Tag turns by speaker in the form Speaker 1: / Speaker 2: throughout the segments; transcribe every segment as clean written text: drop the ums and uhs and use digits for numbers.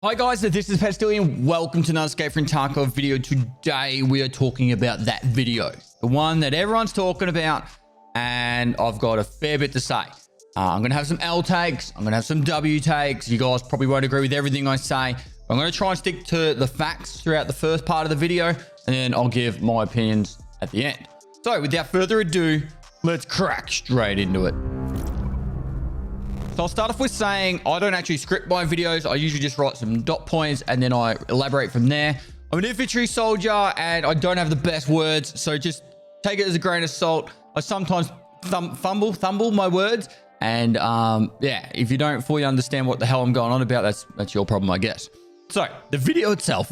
Speaker 1: Hi guys, this is Pestily and welcome to another Escape from Tarkov video. Today we are talking about that video, the one that everyone's talking about, and I've got a fair bit to say. I'm going to have some L takes, I'm going to have some W takes. You guys probably won't agree with everything I say. I'm going to try and stick to the facts throughout the first part of the video, and then I'll give my opinions at the end. So without further ado, let's crack straight into it. So I'll start off with saying I don't actually script my videos. I usually just write some dot points and then I elaborate from there. I'm an infantry soldier and I don't have the best words, so just take it as a grain of salt. I sometimes fumble my words, and yeah, if you don't fully understand what the hell I'm going on about, that's your problem, I guess. So the video itself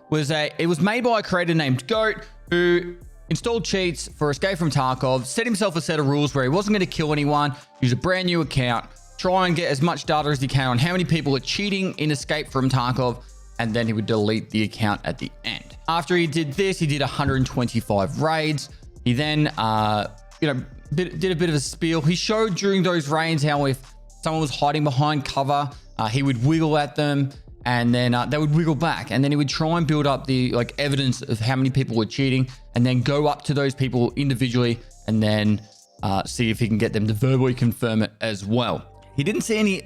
Speaker 1: was it was made by a creator named Goat, who installed cheats for Escape from Tarkov, set himself a set of rules where he wasn't going to kill anyone, use a brand new account, try and get as much data as he can on how many people are cheating in Escape from Tarkov, and then he would delete the account at the end. After he did this, he did 125 raids. He then, did a bit of a spiel. He showed during those raids how if someone was hiding behind cover, he would wiggle at them, and then they would wiggle back, and then he would try and build up the evidence of how many people were cheating, and then go up to those people individually and then see if he can get them to verbally confirm it as well. He didn't see any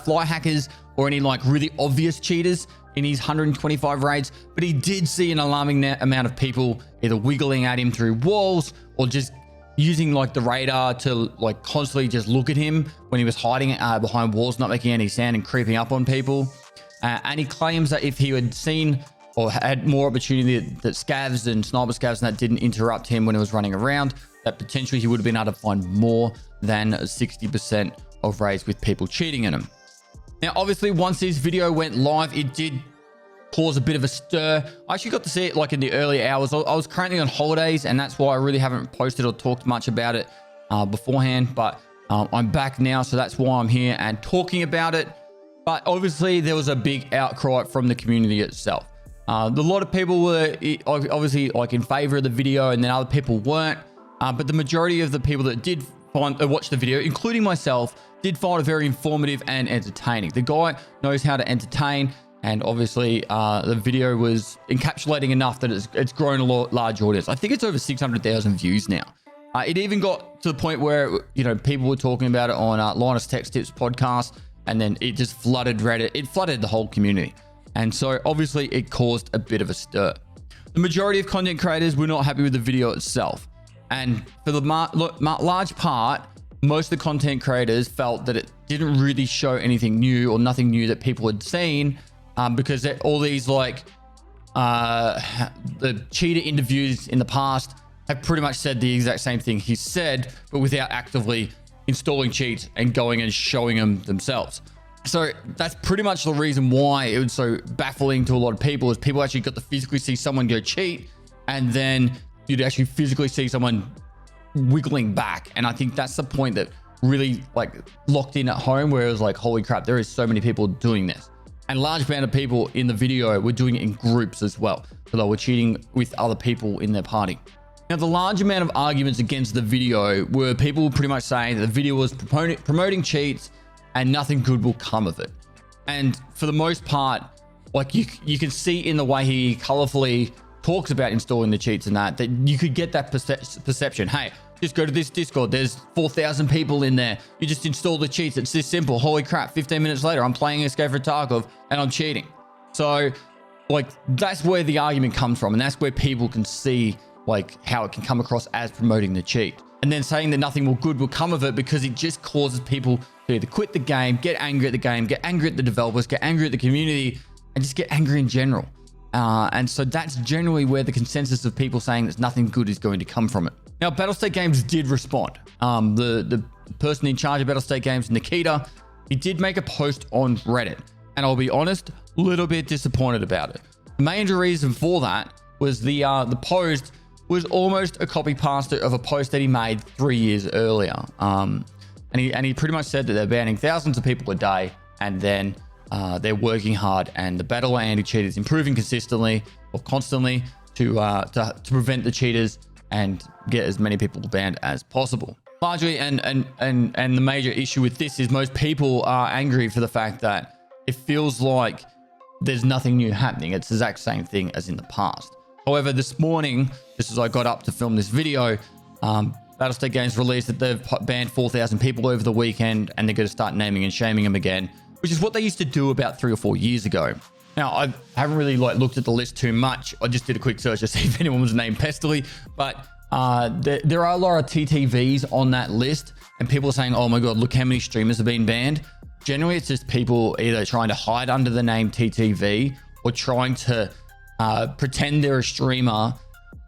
Speaker 1: fly hackers or any really obvious cheaters in his 125 raids, but he did see an alarming amount of people either wiggling at him through walls or just using the radar to constantly just look at him when he was hiding behind walls, not making any sound and creeping up on people. And he claims that if he had seen or had more opportunity that scavs and sniper scavs and that didn't interrupt him when he was running around, that potentially he would have been able to find more than 60% of raids with people cheating in him. Now, obviously, once this video went live, it did cause a bit of a stir. I actually got to see it in the early hours. I was currently on holidays, and that's why I really haven't posted or talked much about it beforehand, but I'm back now, so that's why I'm here and talking about it. But obviously, there was a big outcry from the community itself. A lot of people were obviously in favor of the video, and then other people weren't. But the majority of the people that did watch the video, including myself, did find it very informative and entertaining. The guy knows how to entertain, and obviously the video was encapsulating enough that it's grown a large audience. I think it's over 600,000 views now. It even got to the point where people were talking about it on Linus Tech Tips podcast, and then it just flooded Reddit. It flooded the whole community. And so obviously it caused a bit of a stir. The majority of content creators were not happy with the video itself. And for the large part, most of the content creators felt that it didn't really show anything new or nothing new that people had seen, because all these the cheater interviews in the past have pretty much said the exact same thing he said, but without actively installing cheats and going and showing them themselves. So that's pretty much the reason why it was so baffling to a lot of people, is people actually got to physically see someone go cheat, and then you'd actually physically see someone wiggling back. And I think that's the point that really locked in at home, where it was holy crap, there is so many people doing this. And a large amount of people in the video were doing it in groups as well. So they were cheating with other people in their party. Now, the large amount of arguments against the video were people pretty much saying that the video was promoting cheats and nothing good will come of it. And for the most part, you can see in the way he colorfully talks about installing the cheats and that you could get that perception. Hey, just go to this Discord. There's 4,000 people in there. You just install the cheats. It's this simple. Holy crap, 15 minutes later, I'm playing Escape from Tarkov and I'm cheating. So that's where the argument comes from. And that's where people can see how it can come across as promoting the cheat. And then saying that nothing good will come of it, because it just causes people to either quit the game, get angry at the game, get angry at the developers, get angry at the community, and just get angry in general. And so that's generally where the consensus of people saying that nothing good is going to come from it. Now, Battlestate Games did respond. The person in charge of Battlestate Games, Nikita, he did make a post on Reddit. And I'll be honest, a little bit disappointed about it. The major reason for that was the post was almost a copy paste of a post that he made 3 years earlier. And he pretty much said that they're banning thousands of people a day, and then they're working hard, and the battle anti-cheat is improving consistently or constantly to prevent the cheaters and get as many people banned as possible. Largely, and the major issue with this is most people are angry for the fact that it feels like there's nothing new happening. It's the exact same thing as in the past. However, this morning, just as I got up to film this video, Battlestate Games released that they've banned 4,000 people over the weekend, and they're going to start naming and shaming them again, which is what they used to do about 3 or 4 years ago. Now, I haven't really looked at the list too much. I just did a quick search to see if anyone was named Pestily, but there are a lot of TTVs on that list, and people are saying, oh my God, look how many streamers have been banned. Generally, it's just people either trying to hide under the name TTV or trying to pretend they're a streamer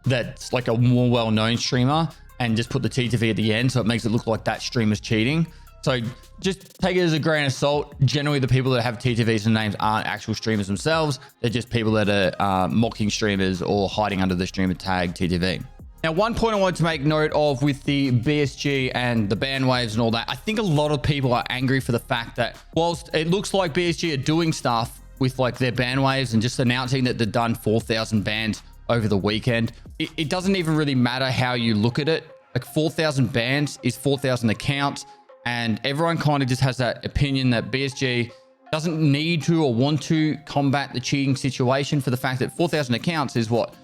Speaker 1: that's like a more well-known streamer and just put the TTV at the end, so it makes it look like that streamer's cheating. So just take it as a grain of salt. Generally, the people that have TTVs and names aren't actual streamers themselves. They're just people that are mocking streamers or hiding under the streamer tag TTV. Now, one point I wanted to make note of with the BSG and the ban waves and all that, I think a lot of people are angry for the fact that whilst it looks like BSG are doing stuff with like their ban waves and just announcing that they've done 4,000 bans over the weekend, it doesn't even really matter how you look at it. Like 4,000 bans is 4,000 accounts, and everyone kind of just has that opinion that BSG doesn't need to or want to combat the cheating situation for the fact that 4,000 accounts is what,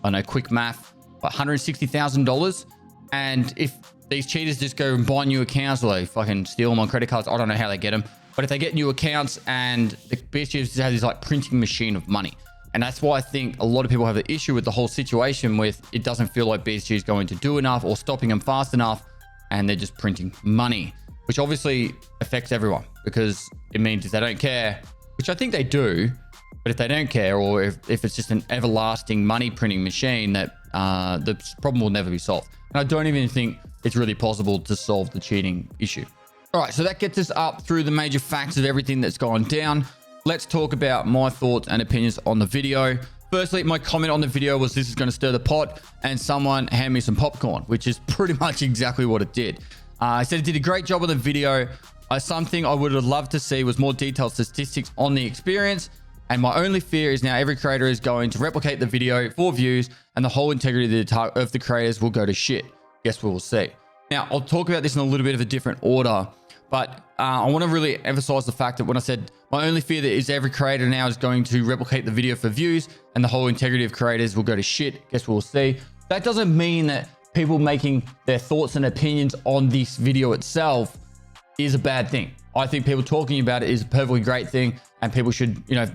Speaker 1: I know, quick math, $160,000. And if these cheaters just go and buy new accounts or they fucking steal them on credit cards, I don't know how they get them, but if they get new accounts, and the BSG just has this like printing machine of money. And that's why I think a lot of people have an issue with the whole situation with it doesn't feel like BSG is going to do enough or stopping them fast enough, and they're just printing money, which obviously affects everyone because it means if they don't care, which I think they do, but if they don't care, or if it's just an everlasting money printing machine, that the problem will never be solved. And I don't even think it's really possible to solve the cheating issue. All right, so that gets us up through the major facts of everything that's gone down. Let's talk about my thoughts and opinions on the video. Firstly, my comment on the video was this is going to stir the pot, and someone hand me some popcorn, which is pretty much exactly what it did. I said it did a great job on the video. Something I would have loved to see was more detailed statistics on the experience. And my only fear is now every creator is going to replicate the video for views, and the whole integrity of the creators will go to shit. Guess we will see. Now, I'll talk about this in a little bit of a different order, but I want to really emphasize the fact that when I said my only fear that is every creator now is going to replicate the video for views and the whole integrity of creators will go to shit, guess we'll see. That doesn't mean that people making their thoughts and opinions on this video itself is a bad thing. I think people talking about it is a perfectly great thing, and people should, you know,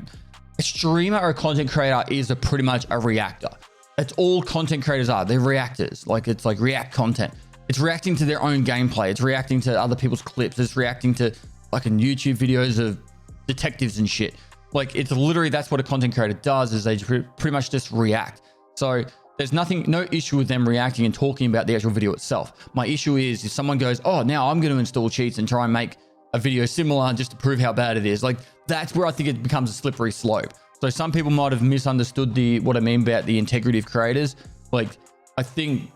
Speaker 1: a streamer or a content creator is pretty much a reactor. That's all content creators are. They're reactors. Like, it's like react content. It's reacting to their own gameplay. It's reacting to other people's clips. It's reacting to fucking YouTube videos of detectives and shit. Like, it's literally, that's what a content creator does, is they pretty much just react. So there's no issue with them reacting and talking about the actual video itself. My issue is if someone goes, oh, now I'm going to install cheats and try and make a video similar just to prove how bad it is. Like, that's where I think it becomes a slippery slope. So some people might have misunderstood what I mean about the integrity of creators. Like, I think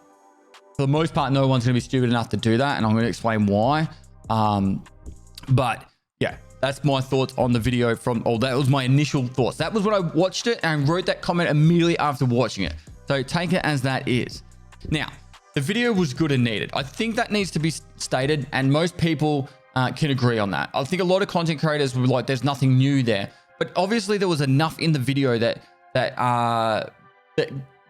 Speaker 1: for the most part, no one's going to be stupid enough to do that, and I'm going to explain why. But yeah, that's my thoughts on the video that was my initial thoughts. That was when I watched it and wrote that comment immediately after watching it. So take it as that is. Now, the video was good and needed. I think that needs to be stated, and most people can agree on that. I think a lot of content creators were like, there's nothing new there. But obviously there was enough in the video that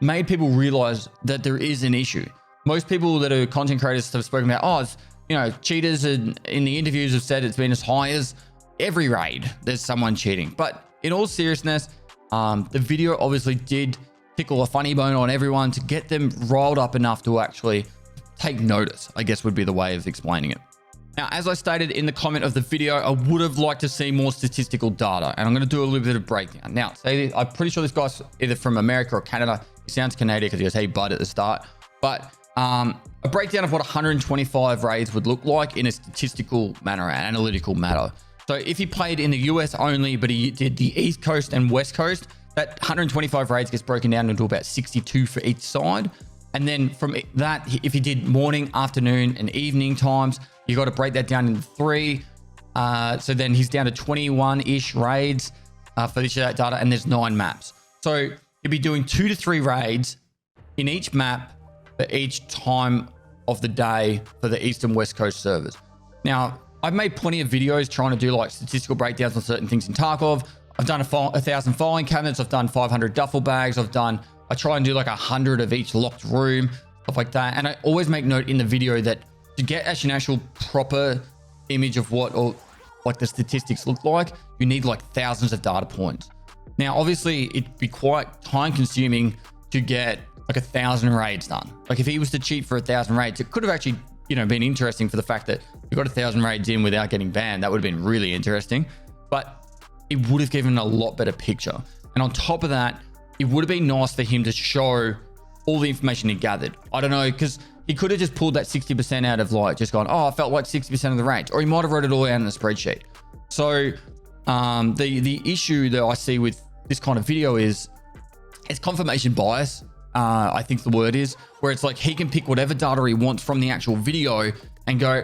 Speaker 1: made people realize that there is an issue. Most people that are content creators have spoken about, oh, it's, you know, cheaters in the interviews have said it's been as high as every raid there's someone cheating. But in all seriousness, the video obviously did tickle a funny bone on everyone to get them riled up enough to actually take notice, I guess would be the way of explaining it. Now, as I stated in the comment of the video, I would have liked to see more statistical data, and I'm going to do a little bit of breakdown. Now, I'm pretty sure this guy's either from America or Canada. He sounds Canadian because he goes, hey, bud, at the start. But a breakdown of what 125 raids would look like in a statistical manner, an analytical matter. So if he played in the US only, but he did the East Coast and West Coast, that 125 raids gets broken down into about 62 for each side. And then from that, if he did morning, afternoon, and evening times, you got to break that down into 3. So then he's down to 21-ish raids for each of that data, and there's 9 maps. So he'd be doing 2 to 3 raids in each map for each time of the day for the East and West Coast servers. Now, I've made plenty of videos trying to do like statistical breakdowns on certain things in Tarkov. I've done 1,000 filing cabinets. I've done 500 duffel bags. I try and do like 100 of each locked room, stuff like that. And I always make note in the video that to get actually an actual proper image of what or like the statistics look like, you need like thousands of data points. Now, obviously it'd be quite time consuming to get like 1,000 raids done. Like if he was to cheat for 1,000 raids, it could have actually, been interesting for the fact that you got 1,000 raids in without getting banned. That would have been really interesting, but it would have given a lot better picture. And on top of that, it would have been nice for him to show all the information he gathered. I don't know, because he could have just pulled that 60% out of like, just gone, oh, I felt like 60% of the raids, or he might have wrote it all out in the spreadsheet. So the issue that I see with this kind of video is it's confirmation bias. I think the word is, where it's like he can pick whatever data he wants from the actual video and go,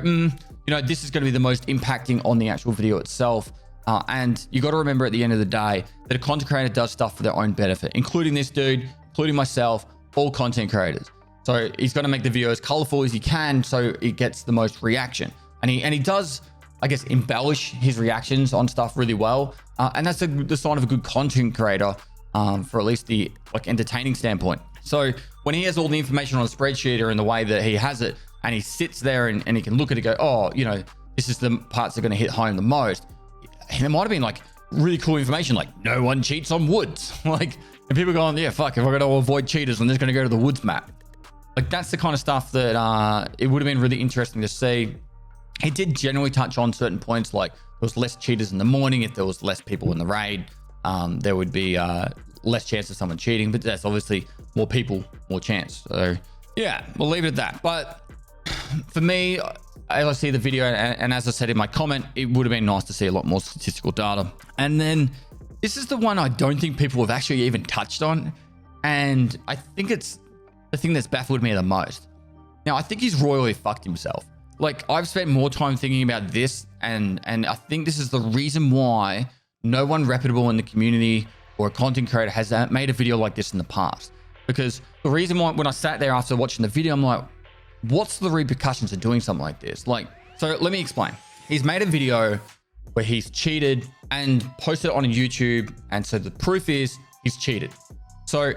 Speaker 1: this is going to be the most impacting on the actual video itself. And you got to remember at the end of the day that a content creator does stuff for their own benefit, including this dude, including myself, all content creators. So he's going to make the video as colorful as he can so it gets the most reaction. And he does, I guess, embellish his reactions on stuff really well. And that's the sign of a good content creator for at least the like entertaining standpoint. So when he has all the information on a spreadsheet or in the way that he has it, and he sits there and he can look at it and go, oh, this is the parts that are going to hit home the most. And it might have been like really cool information, like no one cheats on woods. Like, and people going, yeah, fuck, if I got to avoid cheaters, I'm just going to go to the woods map. Like that's the kind of stuff that it would have been really interesting to see. He did generally touch on certain points, like there was less cheaters in the morning. If there was less people in the raid, there would be less chance of someone cheating, but that's obviously more people, more chance. So yeah, we'll leave it at that. But for me, as I see the video, and as I said in my comment, it would have been nice to see a lot more statistical data. And then this is the one I don't think people have actually even touched on. And I think it's the thing that's baffled me the most. Now, I think he's royally fucked himself. Like, I've spent more time thinking about this, and I think this is the reason why no one reputable in the community or a content creator has made a video like this in the past. Because the reason why, when I sat there after watching the video, I'm like, what's the repercussions of doing something like this? Like, so let me explain. He's made a video where he's cheated and posted it on YouTube. And so the proof is he's cheated. So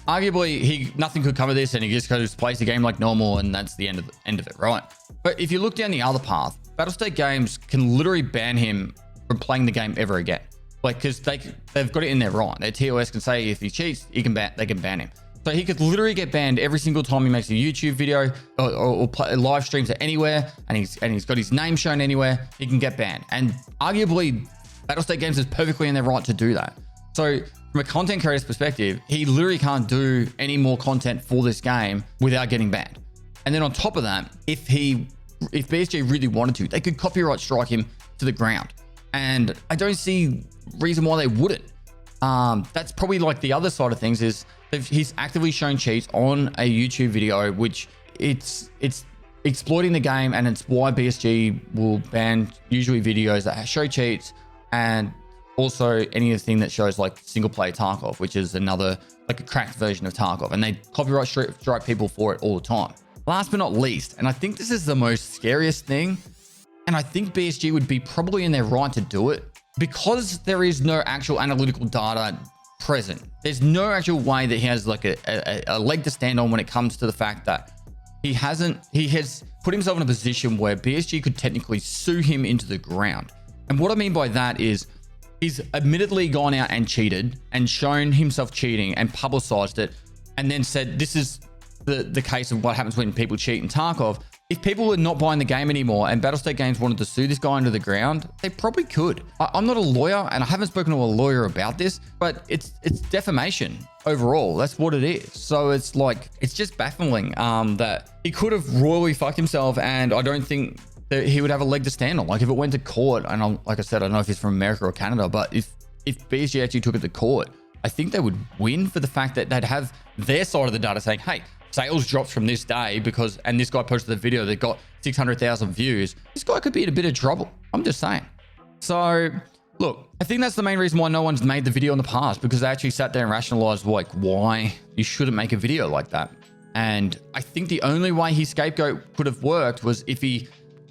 Speaker 1: arguably nothing could cover this and he just goes plays the game like normal. And that's the end of it, right? But if you look down the other path, Battlestate Games can literally ban him from playing the game ever again. Like, because they've got it in their right. Their TOS can say if he cheats, they can ban him. So he could literally get banned every single time he makes a YouTube video or live streams it anywhere, and he's got his name shown anywhere. He can get banned, and arguably, Battlestate Games is perfectly in their right to do that. So from a content creator's perspective, he literally can't do any more content for this game without getting banned. And then on top of that, if BSG really wanted to, they could copyright strike him to the ground, and I don't see reason why they wouldn't. That's probably like the other side of things is he's actively shown cheats on a YouTube video, which it's exploiting the game, and it's why BSG will ban usually videos that show cheats, and also anything that shows like single player Tarkov, which is another like a cracked version of Tarkov, and they copyright strike people for it all the time. Last but not least, and I think this is the most scariest thing, and I think BSG would be probably in their right to do it, because there is no actual analytical data present. There's no actual way that he has like a leg to stand on when it comes to the fact that he has put himself in a position where BSG could technically sue him into the ground. And what I mean by that is he's admittedly gone out and cheated and shown himself cheating and publicized it, and then said this is the case of what happens when people cheat in Tarkov. If people are not buying the game anymore and Battlestate Games wanted to sue this guy into the ground, they probably could. I'm not a lawyer and I haven't spoken to a lawyer about this, but it's defamation overall. That's what it is. So it's like, it's just baffling that he could have royally fucked himself, and I don't think that he would have a leg to stand on. Like if it went to court, and like I said, I don't know if he's from America or Canada, but if BSG actually took it to court, I think they would win for the fact that they'd have their side of the data saying, hey, sales drops from this day and this guy posted the video that got 600,000 views. This guy could be in a bit of trouble. I'm just saying. So look, I think that's the main reason why no one's made the video in the past, because they actually sat there and rationalized like why you shouldn't make a video like that. And I think the only way his scapegoat could have worked was if he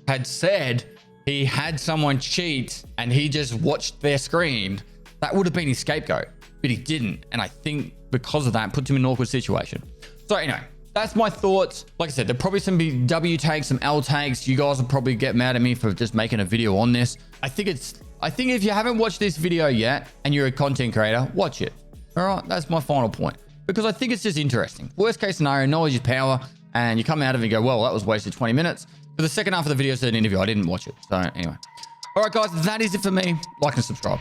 Speaker 1: had said, he had someone cheat and he just watched their screen, that would have been his scapegoat, but he didn't. And I think because of that, puts him in an awkward situation. So anyway, that's my thoughts. Like I said, there'll probably some W tags, some L tags. You guys will probably get mad at me for just making a video on this. I think if you haven't watched this video yet and you're a content creator, watch it. All right, that's my final point, because I think it's just interesting. Worst case scenario, knowledge is power, and you come out of it and go, well, that was wasted 20 minutes. For the second half of the video, it's an interview. I didn't watch it. So anyway. All right, guys, that is it for me. Like and subscribe.